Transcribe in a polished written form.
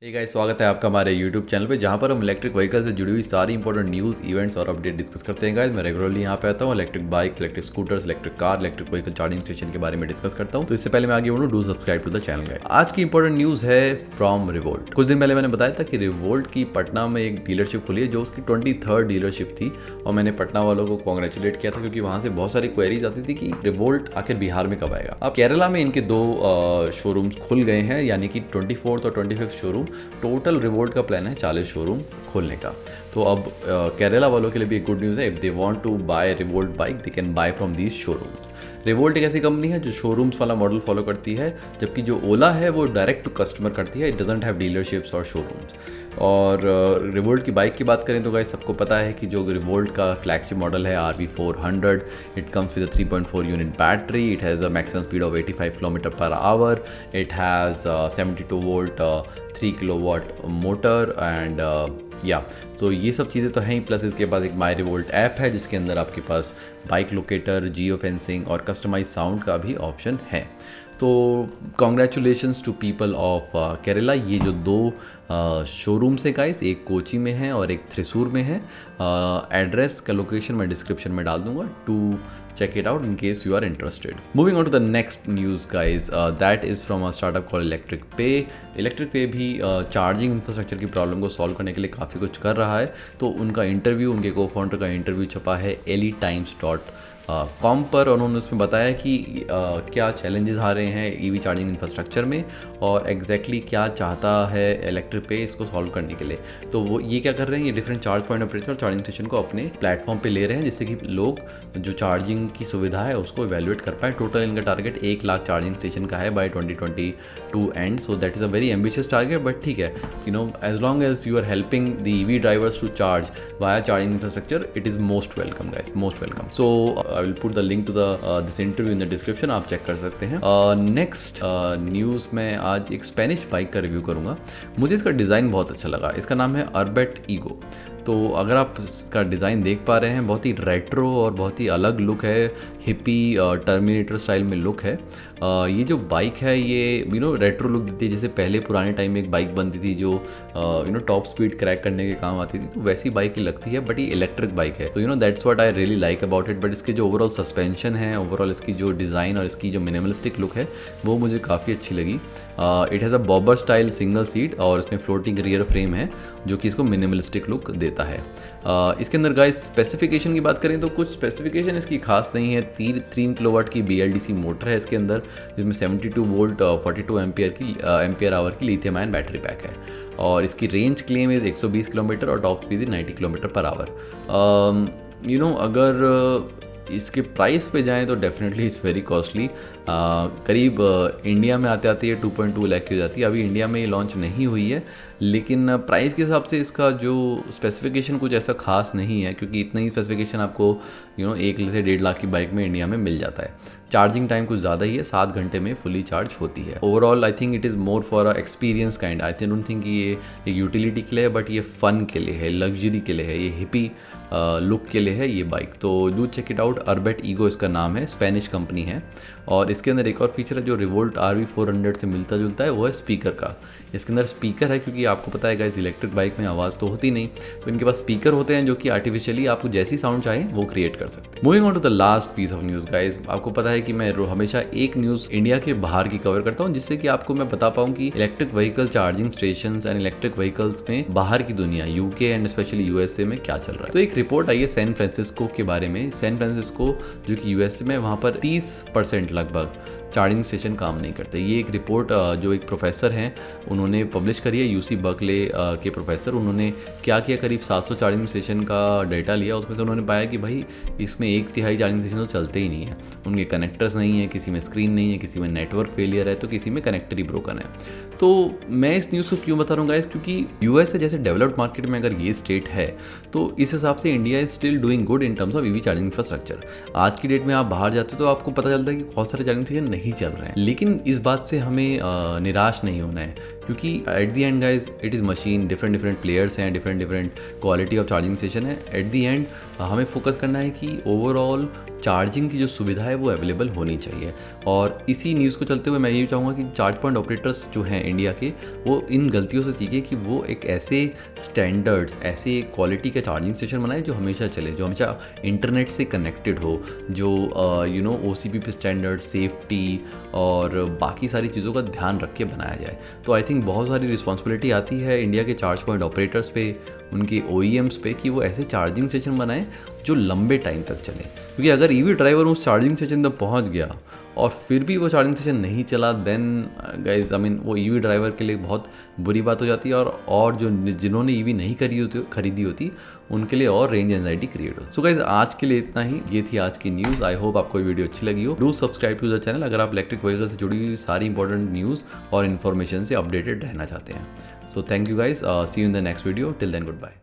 Guys, स्वागत है आपका हमारे YouTube चैनल पे जहाँ पर हम इलेक्ट्रिक व्हीकल से जुड़ी हुई सारी इंपॉर्टेंट न्यूज़ इवेंट्स और अपडेट डिस्कस करते हैं। गाइस, मैं रेगुलरली यहाँ पे आता हूँ, electric bike, electric scooters, electric car, electric vehicle charging station के बारे में डिस्कस करता हूँ। तो इससे पहले मैं आगे बढ़ूँ, do subscribe to the channel. Guys, आज की इंपॉर्टेंट न्यूज़ है फ्रॉम रिवोल्ट। कुछ दिन पहले मैंने बताया था कि रिवोल्ट की पटना में एक डीलरशिप खुली है जो उसकी 23rd डीलरशिप थी, और मैंने पटना वालों को कॉन्ग्रेचुलेट किया था क्योंकि वहाँ से बहुत सारी क्वेरीज आती थी कि रिवोल्ट आखिर बिहार में कब आएगा। अब केरला में इनके दो शोरूम्स खुल गए हैं, यानी कि 24th और 25th शोरूम। टोटल रिवोल्ट का प्लान है 40 शोरूम खोलने का। तो अब केरला वालों के लिए भी एक गुड न्यूज़ है। If they want to buy Revolt bike, they can buy from these showrooms. Revolt एक ऐसी कंपनी है जो शोरूम्स वाला मॉडल फॉलो करती है, जबकि जो ओला है वो डायरेक्ट टू कस्टमर करती है। इट डजंट हैव डीलरशिप्स और शोरूम्स। और रिवोल्ट की बाइक की बात करें तो गाइस, सबको पता है कि जो रिवोल्ट का फ्लैगशिप मॉडल है RV400, it comes with 3.4 unit battery, it has a maximum speed of 85 kilometre per hour, it has 72 volt 3 kilowatt motor and या तो ये सब चीज़ें तो हैं ही। प्लस इसके पास एक माई रिवोल्ट ऐप है जिसके अंदर आपके पास बाइक लोकेटर, जियो फेंसिंग और कस्टमाइज साउंड का भी ऑप्शन है। तो congratulations to people of Kerala. ये जो दो शोरूम्स है गाइस, एक कोची में है और एक थ्रिसूर में है। एड्रेस का लोकेशन मैं डिस्क्रिप्शन में डाल दूंगा to check it out in case you are interested. Moving on to the next news guys, that is from a startup called Electric Pay. Electric Pay भी चार्जिंग इंफ्रास्ट्रक्चर की problem को solve करने के लिए काफ़ी कुछ कर रहा है। तो उनका इंटरव्यू, उनके को फाउंडर का इंटरव्यू छपा है elitimes.com पर। उन्होंने उसमें बताया कि क्या चैलेंजेस आ रहे हैं ईवी चार्जिंग इंफ्रास्ट्रक्चर में और एग्जैक्टली क्या चाहता है इलेक्ट्रिक पे इसको सॉल्व करने के लिए। तो वो ये क्या कर रहे हैं, ये डिफरेंट चार्ज पॉइंट ऑपरेटर और चार्जिंग स्टेशन को अपने प्लेटफॉर्म पे ले रहे हैं जिससे कि लोग जो चार्जिंग की सुविधा है उसको इवेल्युएट कर पाए। टोटल इनका टारगेट 1 लाख चार्जिंग स्टेशन का है by 2022 end. So that is a very ambitious target, but ठीक है, you know, as long as you are helping the EV drivers to charge via charging infrastructure, it is most welcome guys, most welcome. So I will put the link to this interview in the description, आप check कर सकते हैं। Next news में आज एक Spanish bike का review करूँगा। मुझे इसका डिज़ाइन बहुत अच्छा लगा। इसका नाम है अर्बेट ईगो। तो अगर आप इसका डिज़ाइन देख पा रहे हैं, बहुत ही रेट्रो और बहुत ही अलग लुक है, हिप्पी टर्मिनेटर स्टाइल में लुक है। ये जो बाइक है ये रेट्रो लुक देती है, जैसे पहले पुराने टाइम में एक बाइक बनती थी जो टॉप स्पीड क्रैक करने के काम आती थी, तो वैसी बाइक ही लगती है, बट ये इलेक्ट्रिक बाइक है। तो that's what I really like about it. But इसके जो ओवरऑल सस्पेंशन है, ओवरऑल इसकी जो डिज़ाइन और इसकी जो मिनिमलिस्टिक लुक है वो मुझे काफ़ी अच्छी लगी। It has a bobber style single seat और इसमें फ्लोटिंग रियर फ्रेम है जो कि इसको मिनिमलिस्टिक लुक देता है। इसके अंदर गाइस स्पेसिफिकेशन की बात करें तो कुछ स्पेसिफिकेशन इसकी खास नहीं है। 3 किलोवाट की BLDC मोटर है इसके अंदर, जिसमें 72 वोल्ट 42 एम्पियर आवर की लिथियम आयन बैटरी पैक है, और इसकी रेंज क्लेम इज 120 किलोमीटर और top speed 90 kilometre per hour. अगर इसके प्राइस पे जाएं तो डेफिनेटली इट्स वेरी कॉस्टली। करीब इंडिया में आते आते ये 2.2 लाख की हो जाती है। अभी इंडिया में ये लॉन्च नहीं हुई है, लेकिन प्राइस के हिसाब से इसका जो स्पेसिफिकेशन कुछ ऐसा खास नहीं है, क्योंकि इतना ही स्पेसिफिकेशन आपको 1 से 1.5 लाख की बाइक में इंडिया में मिल जाता है। चार्जिंग टाइम कुछ ज़्यादा ही है, 7 घंटे में फुली चार्ज होती है। Overall I think it is more for a experience kind. I don't think ये एक यूटिलिटी के लिए है, बट ये फ़न के लिए है, लग्जरी के लिए है, ये हिपी लुक के लिए है ये बाइक। तो डू चेक इट आउट। अर्बेट ईगो इसका नाम है, स्पेनिश कंपनी है। और इसके अंदर एक और फीचर है जो रिवोल्ट RV400 से मिलता जुलता है, वो है स्पीकर का। इसके अंदर स्पीकर है, क्योंकि आपको पता है गाइस इलेक्ट्रिक बाइक में आवाज़ तो होती नहीं, तो इनके पास स्पीकर होते हैं जो कि आर्टिफिशियली आपको जैसी साउंड चाहे वो क्रिएट कर सकते हैं। Moving on to the last piece of news guys, आपको पता है कि मैं हमेशा एक न्यूज़ इंडिया के बाहर की कवर करता हूँ, जिससे कि आपको मैं बता पाऊँ कि electric vehicle charging station and electric vehicles में बाहर की दुनिया, UK एंड स्पेशली USA में क्या चल रहा है। तो एक रिपोर्ट आई है सैन फ्रांसिस्को के बारे में। सैन फ्रांसिस्को जो कि USA में, वहाँ पर 30% लगभग चार्जिंग स्टेशन काम नहीं करते। ये एक रिपोर्ट जो एक प्रोफेसर हैं उन्होंने पब्लिश करी है, UC बर्कले के प्रोफेसर। उन्होंने क्या किया, करीब 700 चार्जिंग स्टेशन का डाटा लिया, उसमें से उन्होंने पाया कि भाई इसमें 1/3 चार्जिंग स्टेशन तो चलते ही नहीं है। उनके कनेक्टर्स नहीं है, किसी में स्क्रीन नहीं है, किसी में नेटवर्क फेलियर है, तो किसी में कनेक्टर ही ब्रोकन है। तो मैं इस न्यूज़ को क्यों बता रहा हूँ गाइस, क्योंकि USA जैसे डेवलप्ड मार्केट में अगर ये स्टेट है तो इस हिसाब से India is still doing good in terms of EV charging infrastructure. आज की डेट में आप बाहर जाते हो तो आपको पता चलता है कि बहुत सारे चार्जिंग स्टेशन नहीं चल रहे हैं, लेकिन इस बात से हमें निराश नहीं होना है, क्योंकि at the end guys it is machine, different players हैं, different quality of charging station है। एट द एंड हमें फोकस करना है कि ओवरऑल चार्जिंग की जो सुविधा है वो अवेलेबल होनी चाहिए। और इसी न्यूज़ को चलते हुए मैं ये चाहूँगा कि चार्ज पॉइंट ऑपरेटर्स जो हैं इंडिया के, वो इन गलतियों से सीखें कि वो एक ऐसे स्टैंडर्ड्स, ऐसे क्वालिटी का चार्जिंग स्टेशन बनाए जो हमेशा चले, जो हमेशा इंटरनेट से कनेक्टेड हो, जो OCPP स्टैंडर्ड, सेफ्टी और बाकी सारी चीज़ों का ध्यान रख के बनाया जाए। तो आई थिंक बहुत सारी रिस्पॉन्सिबिलिटी आती है इंडिया के चार्ज पॉइंट ऑपरेटर्स पे, उनके OEMs पे, कि वो ऐसे चार्जिंग स्टेशन बनाएं जो लंबे टाइम तक चले। क्योंकि अगर EV ड्राइवर उस चार्जिंग स्टेशन तक पहुंच गया और फिर भी वो चार्जिंग स्टेशन नहीं चला, देन गाइज आई मीन वो EV ड्राइवर के लिए बहुत बुरी बात हो जाती है, और जो जिन्होंने EV नहीं खरीदी होती उनके लिए और रेंज एंजाइटी क्रिएट हो। सो गाइज आज के लिए इतना ही, ये थी आज की न्यूज़। आई होप आपको ये वीडियो अच्छी लगी हो। Do subscribe to the channel अगर आप इलेक्ट्रिक व्हीकल से जुड़ी हुई सारी इंपॉर्टेंट न्यूज़ और इन्फॉर्मेशन से अपडेटेड रहना चाहते हैं। So thank you guys, see you in the next video, till then good bye.